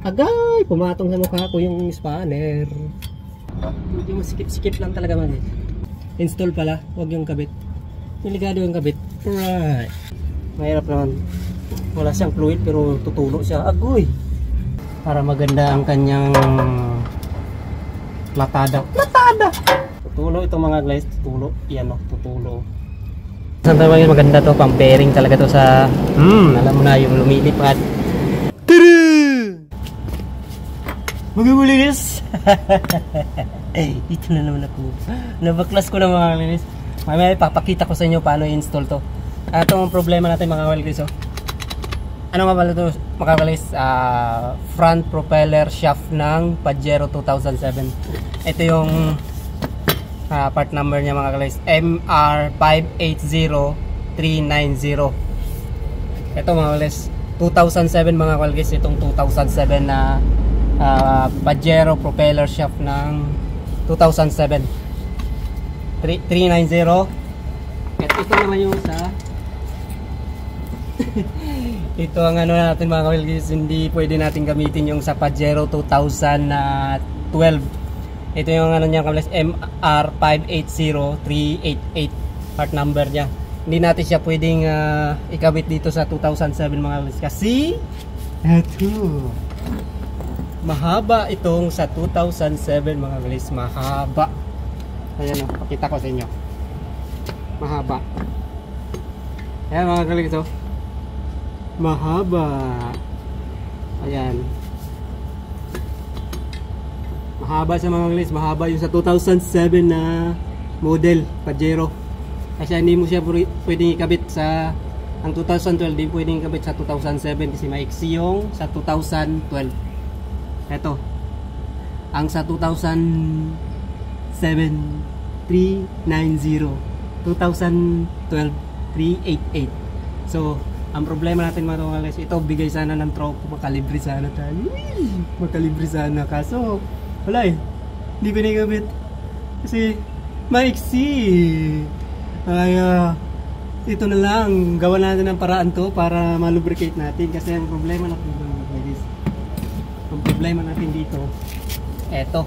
Agay! Pumatong sa mukha ko yung spanner. Medyo masikip-sikip lang talaga man eh. Install pala, huwag yung kabit. Delikado yung kabit. Right. Mahirap naman. Wala siyang fluid pero tutulo siya. Agoy! Para maganda ang kanyang latada. Tutulo ito mga guys. Tutulo. Yan o, tutulo. Saan tayo maganda to? Pang bearing talaga to sa alam mo na yung lumilipad. Magamulinis! Ito na naman ako. Nabaklas ko na mga kalinis. Mamaya papakita ko sa inyo paano i-install to. Ito ang problema natin mga kalinis. Ano nga pala ito mga kalinis? Front propeller shaft ng Pajero 2007. Ito yung part number niya mga kalinis. MR580390. Ito mga kalinis. 2007 mga kalinis. Itong 2007 na Pajero propeller shaft ng 2007 390. At ito naman yung sa ito ang ano natin mga kawilgis, hindi pwede natin gamitin yung sa Pajero 2012. Ito yung ano niya kawilgis, MR580388 part number niya. Hindi natin siya pwedeng ikabit dito sa 2007 mga kawilgis kasi ito mahaba itong sa 2007 mga guys, mahaba. Ayan o, pakita ko sa inyo. Mahaba. Ayan mga guys, oh. Mahaba. Ayan. Mahaba sa mga guys, mahaba yung sa 2007 na model Pajero. Kasi hindi mo siya pwedeng ikabit sa ang 2012, hindi pwedeng ikabit sa 2007 kasi maiksi yung sa 2012. Ito, ang sa 2007 390, 2012 388. So, ang problema natin mga guys, ito bigay sana ng tropo, makalibre sana tayo. Makalibre sana, kaso wala eh, hindi pinigabit kasi maiksi. Kaya ito na lang, gawa natin ng paraan to para malubricate natin kasi ang problema natin guys, ang problema natin dito, eto,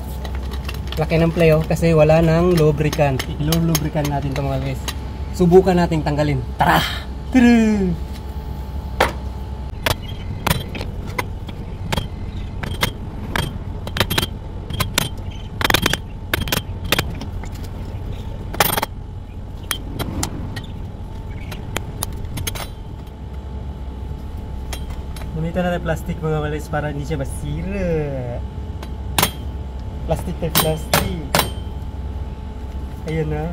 laki ng play kasi wala nang lubricant. Ilulubricant natin ito mga guys. Subukan natin tanggalin. Tara! Tara! Gamitan natin plastic mga guys para hindi siya masira. Plastic na plastic. Ayan na.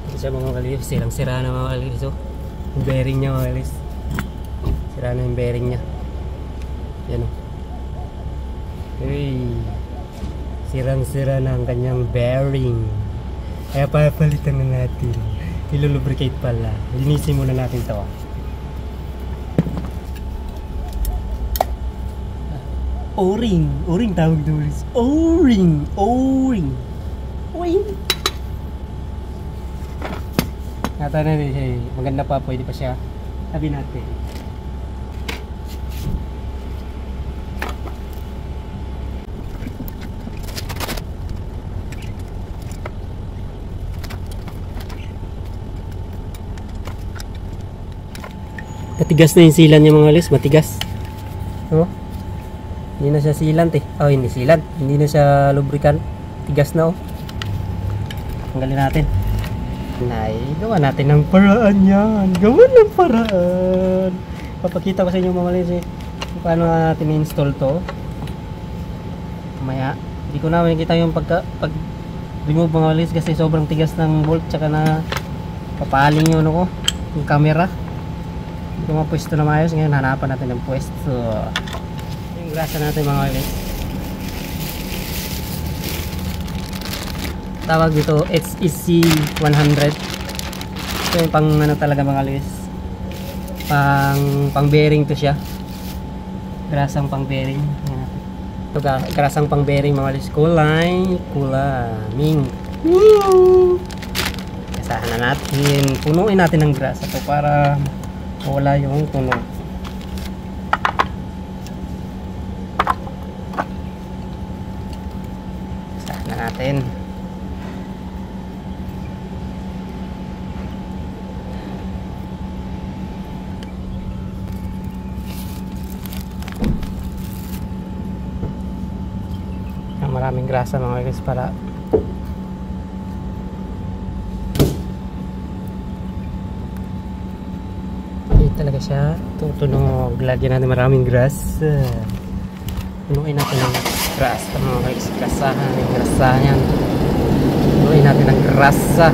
Ito siya mga kalis. Silang sira na mga kalis. Yung bearing niya mga kalis. Sira na yung bearing niya. Ayan o. Hey. Sirang-sira na ang kanyang bearing. Kaya papalitan na natin. Ilulubricate pala. Linisin muna natin ito. O-ring. O-ring tawag doon. O-ring. O-ring. O-ring. Nata na rin siya. Maganda pa. Pwede pa siya. Sabi natin. Matigas na yung sealant niya mga guys, matigas. Oh. Hindi na siya sealant eh. Oh, hindi sealant. Hindi na siya lubricant. Tigas na oh. Tanggalin natin. Gawa natin ng paraan yan. Gawa ng paraan. Papakita ko sa inyo mga guys eh, paano natin i-install to. Mamaya. Hindi ko na makikita yung pag remove mga guys kasi sobrang tigas ng bolt tsaka na papaling yung ano ko, yung camera. Hindi ko mapwesto na maayos. Ngayon hanapan natin ng pwesto. Yung grasa natin mga guys, tawag dito HEC 100. Ito yung pang ano talaga mga guys, pang bearing to siya. Grasang pang bearing. Ito grasang pang bearing mga guys. Kulay ming. Woo! Sana natin, punuin natin ng grasa to para wala yung puno. Sana natin. Maraming grasa mga guys para talaga siya tutunog. Lagyan natin maraming grasa. Punuin natin ng grasa mga guys. Grasahan yung grasa yan. Punuin natin ng grasa.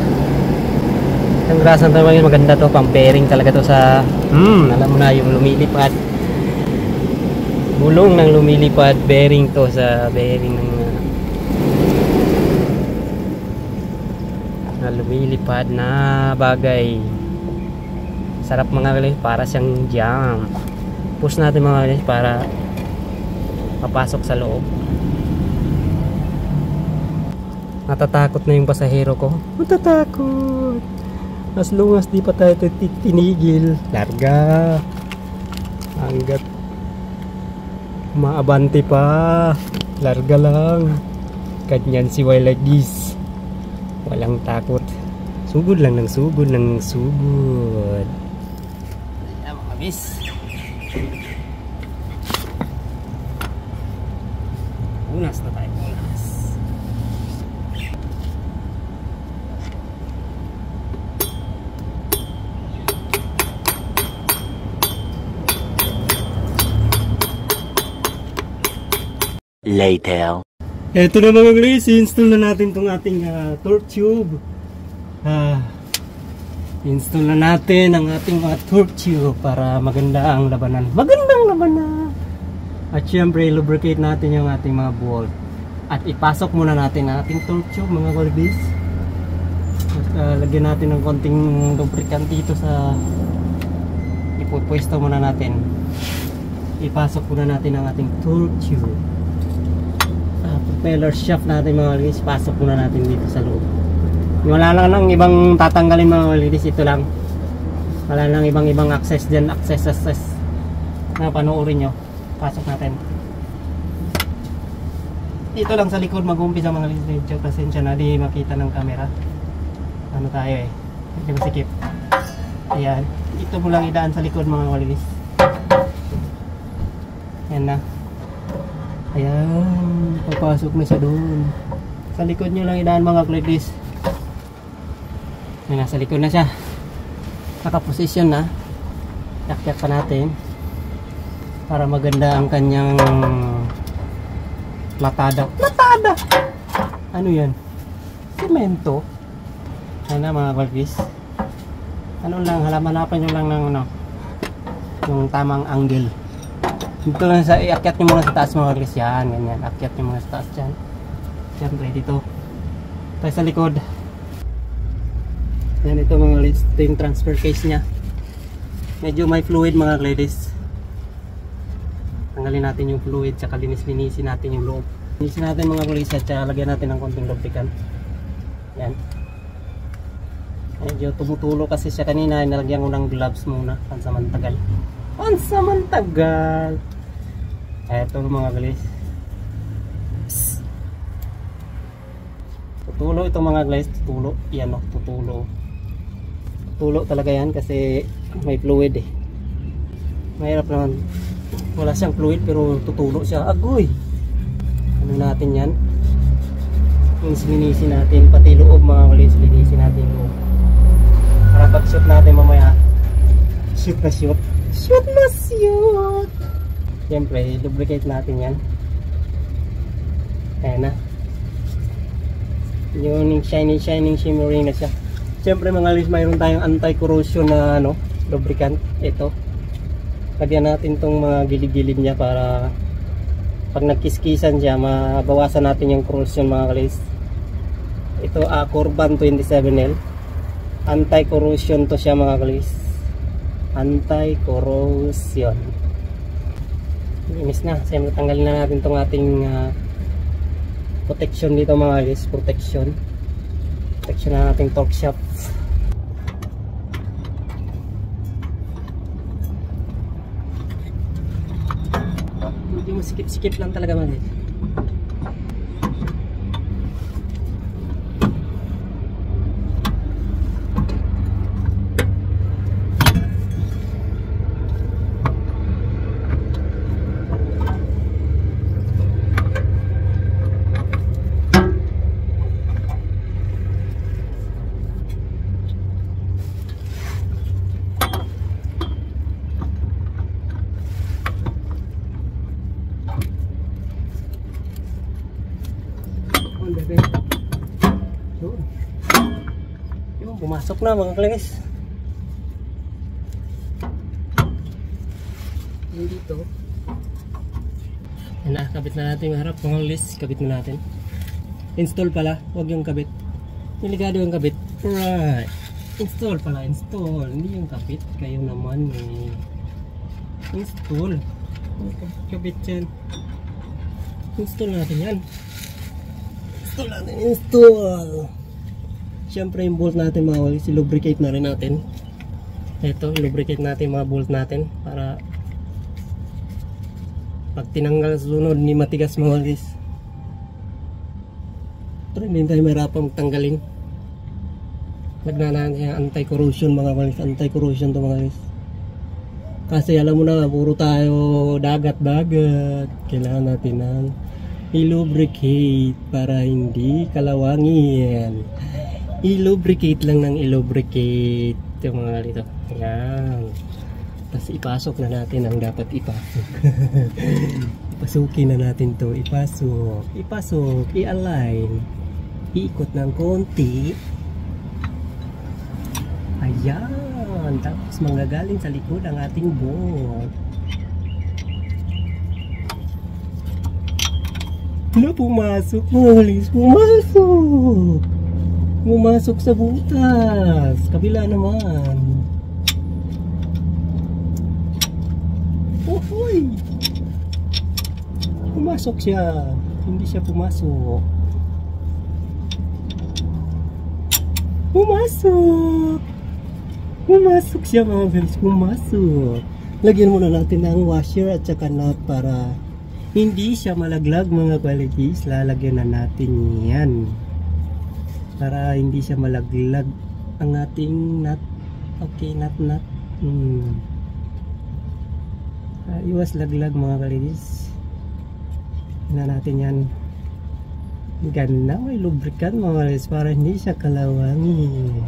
Yung grasa na ito maganda to. Pang bearing talaga to sa alam mo na yung lumilipad. Bulong ng lumilipad. Bearing to sa bearing ng lumilipad na bagay. Sarap mga guys, para siyang jam. Push natin mga guys para papasok sa loob. Natatakot na yung pasahero ko. Natatakot. As long as di pa tayo tinigil, larga. Hanggat maabante pa, larga lang. Ganyan si Wild like this. Walang takot. Sugod lang ng sugod ng sugod. Ayan mga bis. Unas na tayo. Unas. Later. Ito na mga guys, install na natin itong ating torque tube. Install na natin ang ating mga torque tube para maganda ang labanan. Magandang labanan! At syempre, lubricate natin yung ating mga bolt. At ipasok muna natin ang ating torque tube mga guys. Lagyan natin ng konting lubricant dito sa ipupwesto muna natin. Ipasok muna natin ang ating torque tube. Propeller shaft natin mga guys, pasok muna natin dito sa loob. Wala lang nang ibang tatanggalin mga guys, ito lang. Wala lang ibang access dyan, access na panoorin nyo. Pasok natin dito lang sa likod, mag-umpisa mga guys. Medyo pasensya na, di makita ng camera. Ano tayo eh, medyo masikip. Ayan, ito mo lang idaan sa likod mga guys. Ayan na. Ayan, papasok na siya doon. Sa likod nyo lang idaan mga ladies. Ayan, nasa likod na siya. Nakaposisyon na. Yakyak pa natin para maganda ang kanyang latada. Latada! Ano yan? Semento. Ayan na mga ladies. Ano lang, hanapan nyo lang ng yung tamang angle. Dito lang sa, iakyat nyo muna sa taas mga guys. Yan, ganyan. Akyat nyo muna sa taas dyan. Siyempre dito. Tayo sa likod. Yan, ito mga guys. Ito yung transfer case nya. Medyo may fluid mga ladies. Tanggalin natin yung fluid. Tsaka linis-linisin natin yung loob. Linisin natin mga guys. At tsaka lagyan natin ng konting lubricant. Yan. Medyo tumutulo kasi siya kanina. Nalagyan ko ng gloves muna. Pansamantagal. Pansamantagal. Eto mga guys. Tutulo ito mga guys. Tutulo. Yan o. Tutulo. Tutulo talaga yan kasi may fluid eh. Mahirap naman. Wala siyang fluid pero tutulo siya. Agoy. Ano natin yan? Linisin natin. Pati loob mga guys. Linisin natin loob. Para pag shoot natin mamaya. Shoot na shoot. Shoot na shoot. Siyempre, lubricate natin yan. Ayan na. Yung shining, shimmering na siya. Siyempre mga guys, mayroon tayong anti-corrosion na lubricant. Ito. Lagyan natin tong mga gilid-gilid niya para pag nagkiskisan siya, mabawasan natin yung corrosion mga guys. Ito, Corban 27L. Anti-corrosion to siya mga guys. Anti-corrosion. Inis na. Siyempre tanggalin na natin itong ating protection dito mga guys. Protection na nating torque shaft. sikip-sikip lang talaga man. Yung pumasok na mga kalingis. Yung dito. Yan na, kabit na natin yung harap. Mga kalingis, kabit na natin. Install pala, huwag yung kabit. Delikado yung kabit. Right. Install pala, install. Hindi yung kabit. Kayo naman eh. Install. Kabit yan. Install natin yan. Install natin. Install. Siyempre yung bolt natin mga walis, lubricate na rin natin. Ito, lubricate natin mga bolt natin para pag tinanggal sa sunod ni matigas mga walis. Pero hindi tayo mahirapang tanggalin. Nagnanahan siya anti-corrosion mga walis, anti-corrosion to mga walis. Kasi alam mo na, puro tayo dagat-dagat. Kailangan natin ng i-lubricate para hindi kalawangin. I-lubricate lang ng i-lubricate yung mga dito. Ayan. Tapos ipasok na natin ang dapat ipasok. Ipasukin na natin to. Ipasok. Ipasok. I-align. Iikot ng konti. Ayan. Tapos manggagaling sa likod ang ating bolt. Wala, pumasok. Malis, pumasok. Pumasok sa butas. Kabila naman. Ohoy! Pumasok siya. Hindi siya pumasok. Pumasok! Pumasok siya mga friends. Pumasok. Lagyan muna natin ng washer at saka nut para hindi siya malaglag mga qualities. Lalagyan na natin yan. Para hindi siya malaglag ang ating nut. Okay, nut. Iwas laglag mga qualities. Na natin yan. Ganda, may lubricant mga qualities para hindi siya kalawangin.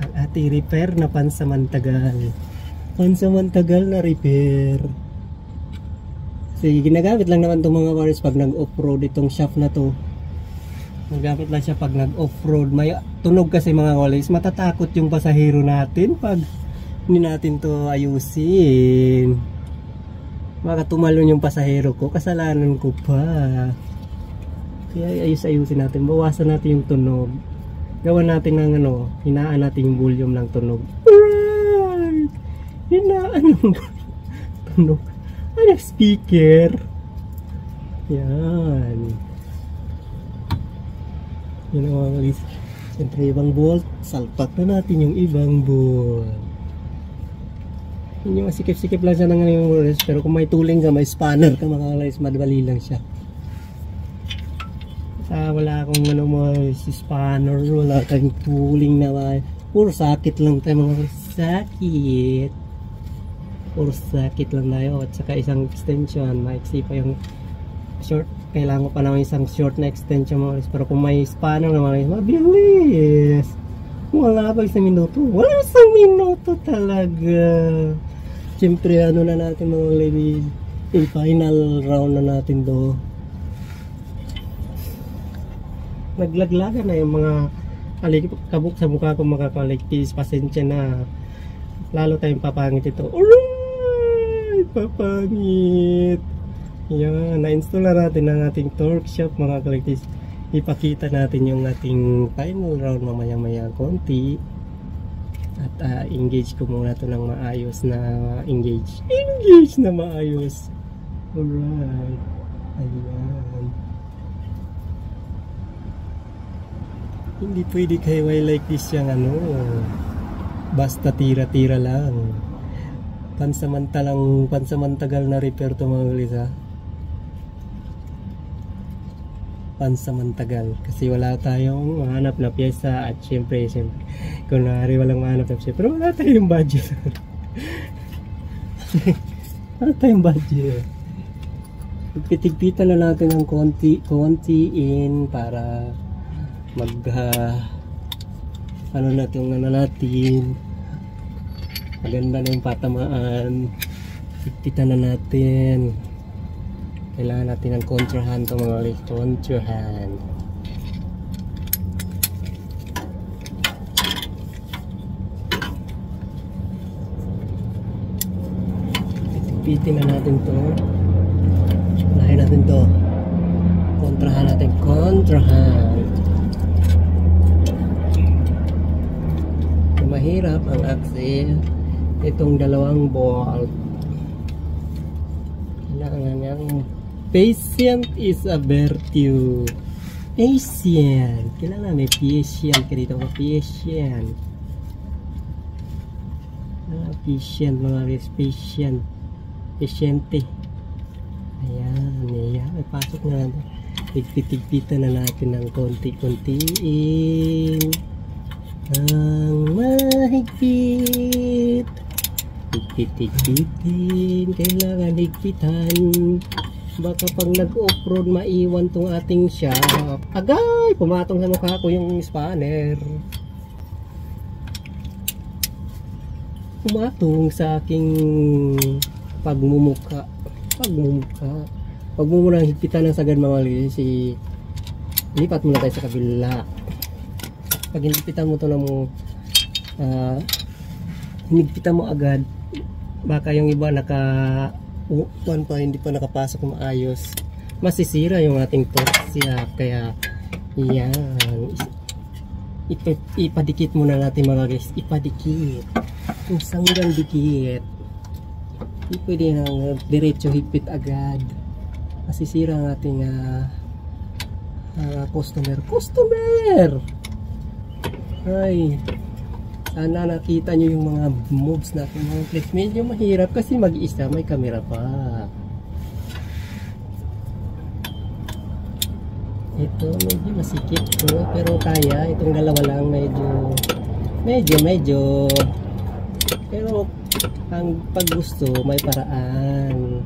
Ang ating repair na pansamantagal. Pansamantagal na repair. Kasi ginagamit lang naman itong mga qualities pag nag-off-road itong shaft na to. Nagamit lang siya pag nag-off-road. May tunog kasi mga qualities. Matatakot yung pasahero natin pag hindi natin to ayusin. Baka tumalon yung pasahero ko. Kasalanan ko pa. Kaya ayusin natin. Bawasan natin yung tunog. Gawan natin ng hinaan natin yung volume ng tunog. Alright! Hinaan ng tunog. Ano speaker? Yan. Yan ang mga kalis. Siyempre ibang bolt. Salpak na natin yung ibang bolt. Yung masikip-sikip lang siya ng yung bolt. Pero kung may tuling ka, may spanner ka mga kalis, madali lang siya. Wala akong mga spanner, wala kang tuling na puro sakit lang tayo mga kalis. Sakit. Puro sakit lang tayo. At saka isang extension, maiksi pa yung short. Kailangan ko pa naman isang short na extension mga kalis. Pero kung may spanner naman, mabilis. Wala pa isang minuto. Wala isang minuto talaga. Siyempre na natin mga ladies, yung final round na natin do. Naglaglagan na yung mga kabuk sa mukha ko mga collectors. Pasensya na. Lalo tayong papangit ito. Alright! Papangit! Yan. Na-install na natin ang ating torque shop mga collectors. Ipakita natin yung ating final round mamaya-maya konti. At engage ko muna ito ng maayos na engage. Engage na maayos. Alright. Ayan. Hindi pwede kayo like this yung basta tira-tira lang. pansamantagal na repair to mga guys ha. Pansamantagal kasi wala tayong mahanap na pyesa at syempre kunwari walang mahanap na pyesa pero wala tayong budget. Wala tayong budget. Pitigpitan na natin ng konti para ano natin maganda na yung patamaan. Pigpitan na natin. Kailangan natin ng kontrahan to mga ulit. Kontrahan. Pitin na natin to. Unahin natin to. Kontrahan natin. Kontrahan. Mahirap ang axle. Itong dalawang bolt. Kailangan niyang patient is a virtue. Patient. Kailangan may patient ka dito. Patient. Patient mga guys. Patient. Pasyente. Ayan. May pasok na natin. Tigpitan na natin ng konti-kontiin. Ang mahigpit. Higpit-higpitin. Kailangan higpitan. Baka pag nag-off-road maiwan tong ating shop. Agay! Pumatong sa mukha ko yung spanner. Pumatong sa aking pagmumuka. Pag mo munang higpitan ng sagad mga guys, lipat muna tayo sa kabila. Pag higpitan mo to na mo hinigpitan mo agad, baka yung iba hindi pa nakapasok maayos, masisira yung ating torsiya. Kaya yan, ipadikit muna natin mga guys. Ipadikit yung sanggang dikit. Hindi pwede nang diretso higpit agad, masisira ang ating customer. Ay, sana nakita nyo yung mga moves natin mga guys. Medyo mahirap kasi mag-isa, may camera pa. Ito medyo masikip to, pero kaya. Itong dalawa lang medyo pero ang pag gusto may paraan.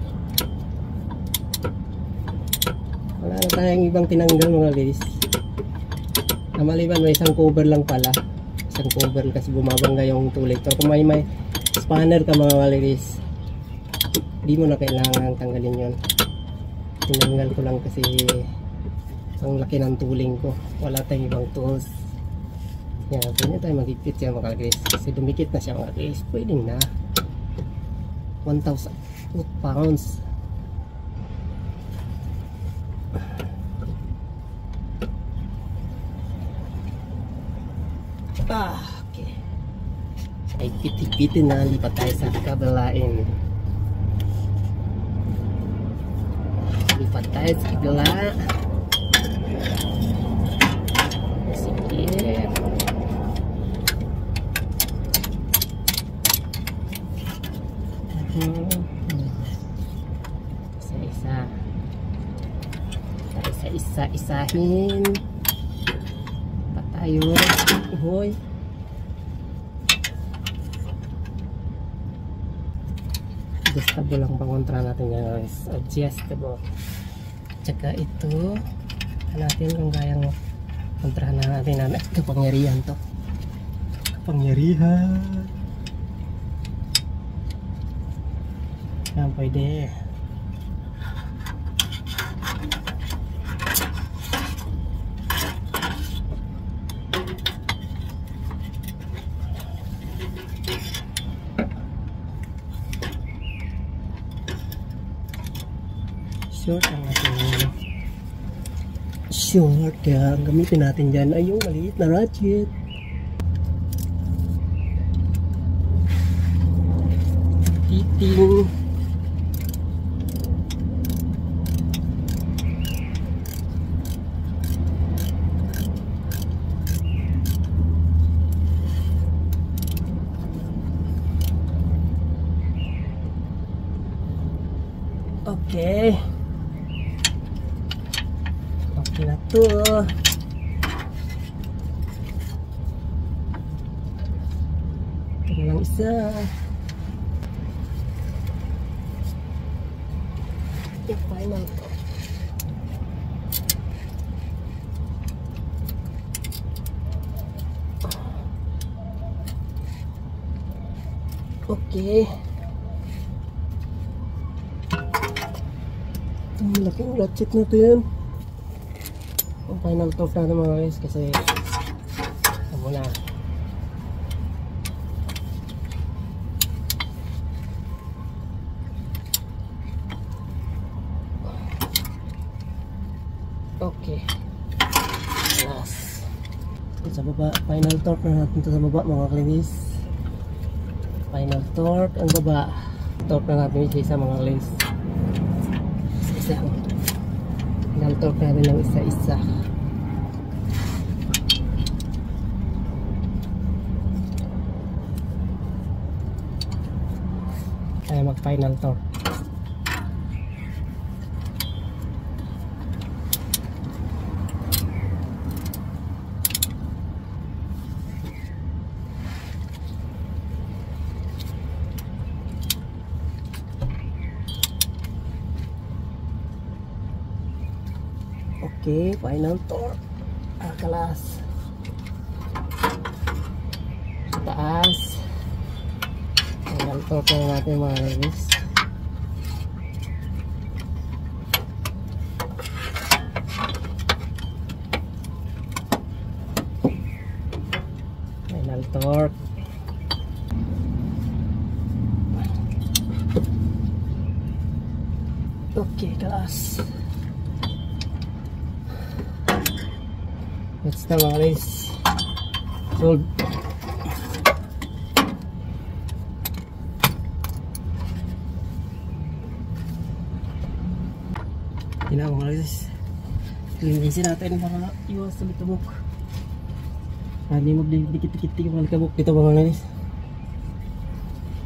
Wala na tayong ibang tinanggal mga guys. Maliban may isang cover lang pala. Isang cover kasi bumabangga yung tulay. So kung may spanner ka mga guys, di mo na kailangan tanggalin yon. Tinanggal ko lang kasi ang laki ng tuling ko. Wala tayong ibang tools. Yan, pwede tayo magigpit siya mga guys. Kasi dumikit na siya mga guys. Pwede na 1,000 pounds. Okay. Ay pitik-pitin na, lipat tayo sa kabalain. Lipat tayo sa kabala. Sige. Isa-isahin pa tayo. Hoy, adjustable lang pang kontra natin guys. Adjustable. Tsaka ito natin kung kayang kontrahan na natin na kapangyarihan to. Kapangyarihan. Yan pwede. Short ang ating short, kaya ang gamitin natin dyan ay yung maliit na ratchet. Titing. Okay. Okay na to. Ito lang isa. Yung final to. Okay. Ang laking ratchet na to yan. Ang final torque natin mga guys kasi ano na. Okay. Last. Sa baba, final torque na natin ito sa baba mga klinis. Final torque ang baba. Torque na natin isa mga klinis. Isa. Final torque natin ng isa-isa. Kaya mag final torque. Okay, final torque. Kalas. Sa taas. Final torque na natin mga guys. Final torque. Okay, kalas. That's na mga guys. Solve. Yun na mga guys. Linisin natin para iwas sa litabok. Hindi magdikit-dikit yung alikabok dito mga guys.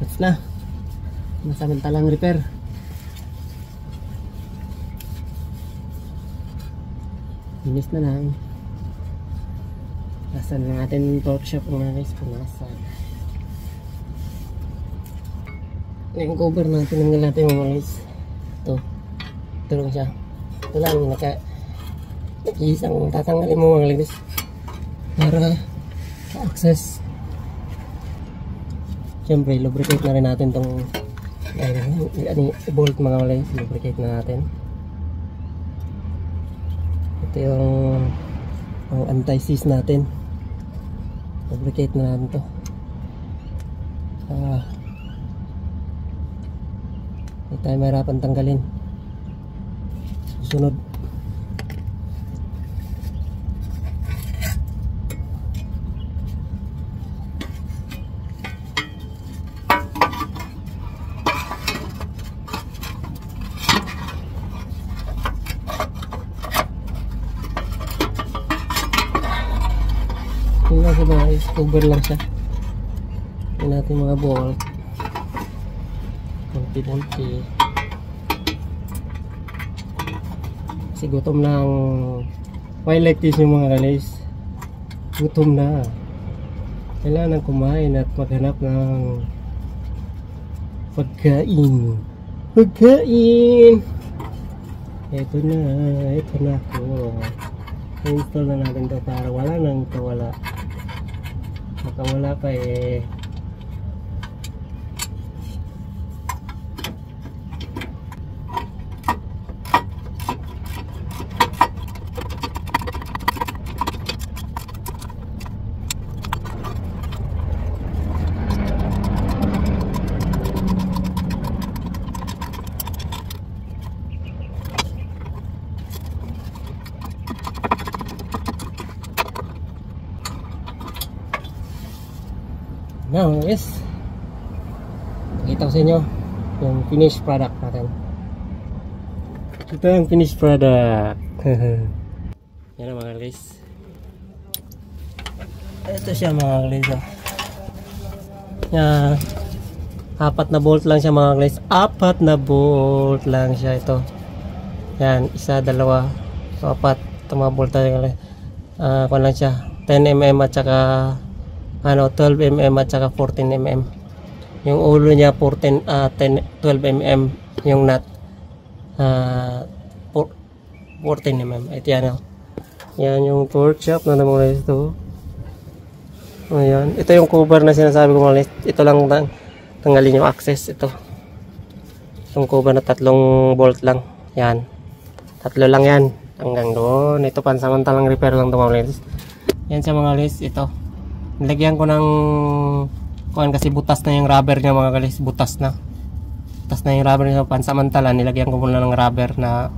That's na. Masamantalang repair. Linis na lang. Nasaan na natin yung torque shop mga guys kung nasaan. Yung cover natin ng natin mga guys. Ito. Ito lang siya. Ito lang yung nag-iisang tatanggalin mo mga guys. Para access. Siyempre lubricate na rin natin itong bolt mga guys. Lubricate na natin. Ito yung anti-seize natin. Lubricate na natin to. Hindi tayo mahirapan tanggalin. Susunod. Tingnan sa mga guys, cover lang siya. Tingnan natin mga bolt. Konti-konti. Kasi gutom na ang like this yung mga guys. Gutom na. Kailangan kumain at maghanap ng pagkain. Pagkain! Ito na ako. I-install na natin to para wala nang kawala. Makawala pa eh. Now yes, pakita ko sa inyo yung finished product natin. Ito yung finished product. Yan ang mga guys. Ito siya mga guys. Yan. Apat na bolt lang siya mga guys. Apat na bolt lang siya ito. Yan, isa, dalawa, so apat. Ito mga bolt tayo. Kung lang siya, 10mm at saka 12mm at saka 14mm. Yung ulo niya 12mm. Yung nut 14mm. Ito yan. Yan yung torch shop na naman guys ito. Ayan. Ito yung cover na sinasabi ko mga guys. Ito lang tanggalin yung access. Ito. Yung cover na 3 bolt lang. Yan. 3 lang yan. Hanggang doon. Ito pansamantalang repair lang ito mga guys. Yan siya mga guys. Ito. Nilagyan ko ng kasi butas na yung rubber niya mga guys. Butas na yung rubber niya. Pansamantala nilagyan ko muna ng rubber na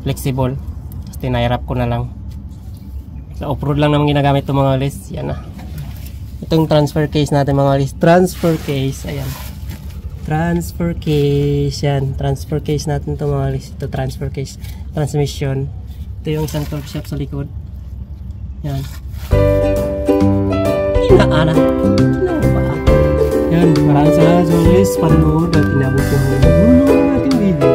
flexible. Tapos tinirap ko na lang. Sa off-road lang naman ginagamit ito mga guys. Yan na. Ito yung transfer case natin mga guys. Transfer case. Ayan. Transfer case. Yan. Transfer case natin ito mga guys. Ito transfer case. Transmission. Ito yung isang torque shop sa likod. Yan. Inaana. Yan. Maraming salamat sa guys. Panonood at tinabot yung ating video.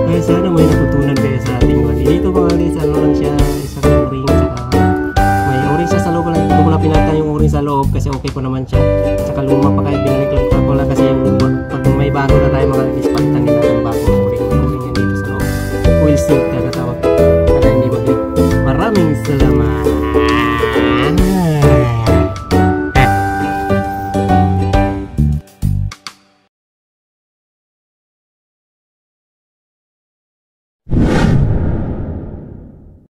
Kaya sana may natutunan kayo sa ating video. Dito mga guys. Ano lang siya. Isang o-ring. May o-ring siya sa loob lang. Hindi ko na pinata yung o-ring sa loob kasi okay po naman siya. Saka luma pa kahit binalik lang ako lang kasi yung pag may bago na